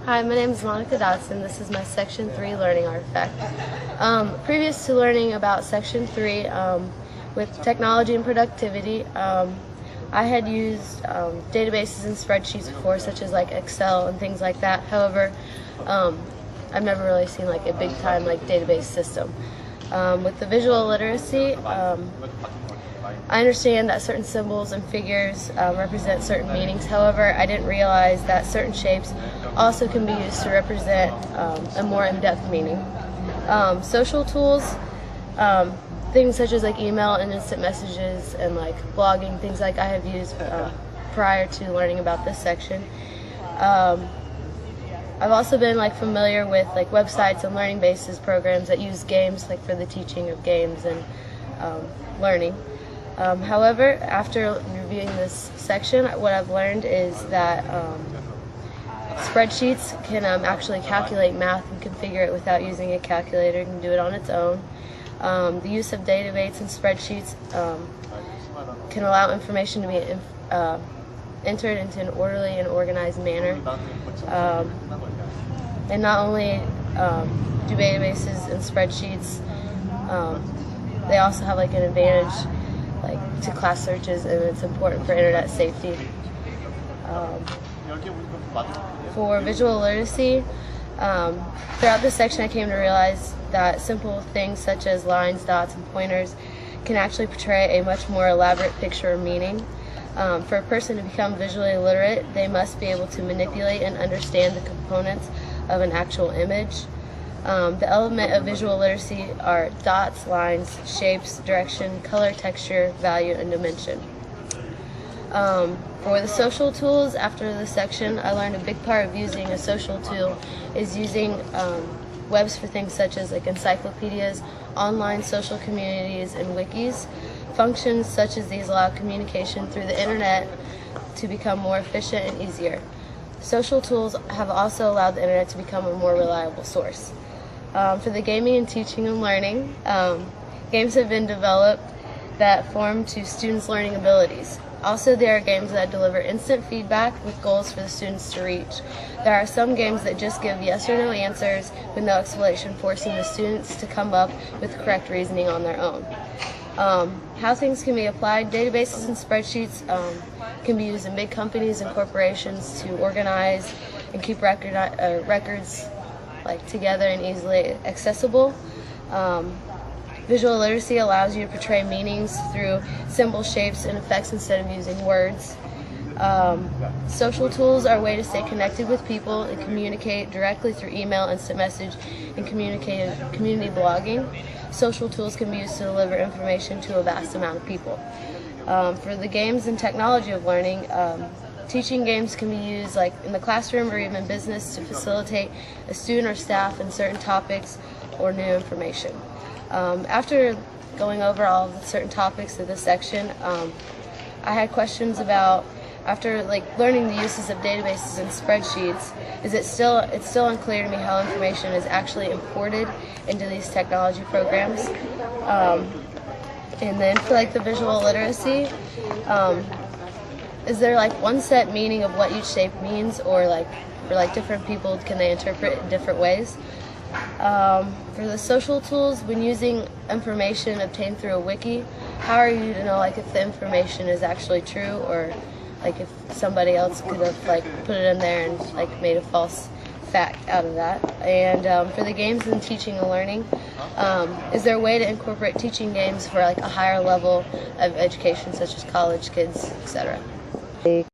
Hi, my name is Monica Dodson. This is my Section 3 Learning Artifact. Previous to learning about Section 3 with technology and productivity, I had used databases and spreadsheets before, such as like Excel and things like that. However, I've never really seen like a big time like database system. With the visual literacy, I understand that certain symbols and figures represent certain meanings. However, I didn't realize that certain shapes also can be used to represent a more in-depth meaning. Social tools, things such as like email and instant messages and like blogging, things like I have used prior to learning about this section. I've also been like familiar with like websites and learning basis programs that use games like for the teaching of games and learning. However, after reviewing this section, what I've learned is that spreadsheets can actually calculate math and configure it without using a calculator. It can do it on its own. The use of databases and spreadsheets can allow information to be entered into an orderly and organized manner. And not only do databases and spreadsheets, they also have like an advantage like to class searches, and it's important for internet safety. For visual literacy, throughout this section I came to realize that simple things such as lines, dots, and pointers can actually portray a much more elaborate picture or meaning. For a person to become visually literate, they must be able to manipulate and understand the components of an actual image. The element of visual literacy are dots, lines, shapes, direction, color, texture, value, and dimension. For the social tools, after this section, I learned a big part of using a social tool is using webs for things such as like encyclopedias, online social communities, and wikis. Functions such as these allow communication through the internet to become more efficient and easier. Social tools have also allowed the internet to become a more reliable source. For the gaming and teaching and learning, games have been developed that form to students' learning abilities. Also, there are games that deliver instant feedback with goals for the students to reach. There are some games that just give yes or no answers with no explanation, forcing the students to come up with correct reasoning on their own. How things can be applied: databases and spreadsheets can be used in big companies and corporations to organize and keep records like together and easily accessible. Visual literacy allows you to portray meanings through symbols, shapes, and effects instead of using words. Social tools are a way to stay connected with people and communicate directly through email, instant message, and community blogging. Social tools can be used to deliver information to a vast amount of people. For the games and technology of learning, teaching games can be used like in the classroom or even business to facilitate a student or staff in certain topics or new information. After going over all of the certain topics of this section, I had questions about, after like learning the uses of databases and spreadsheets, it's still unclear to me how information is actually imported into these technology programs. And then for like the visual literacy, is there like one set meaning of what each shape means, or like for like different people can they interpret it in different ways? For the social tools, when using information obtained through a wiki, how are you to know like if the information is actually true, or like if somebody else could have like put it in there and like made a false fact out of that? And for the games and teaching and learning, is there a way to incorporate teaching games for like a higher level of education, such as college kids, etc.?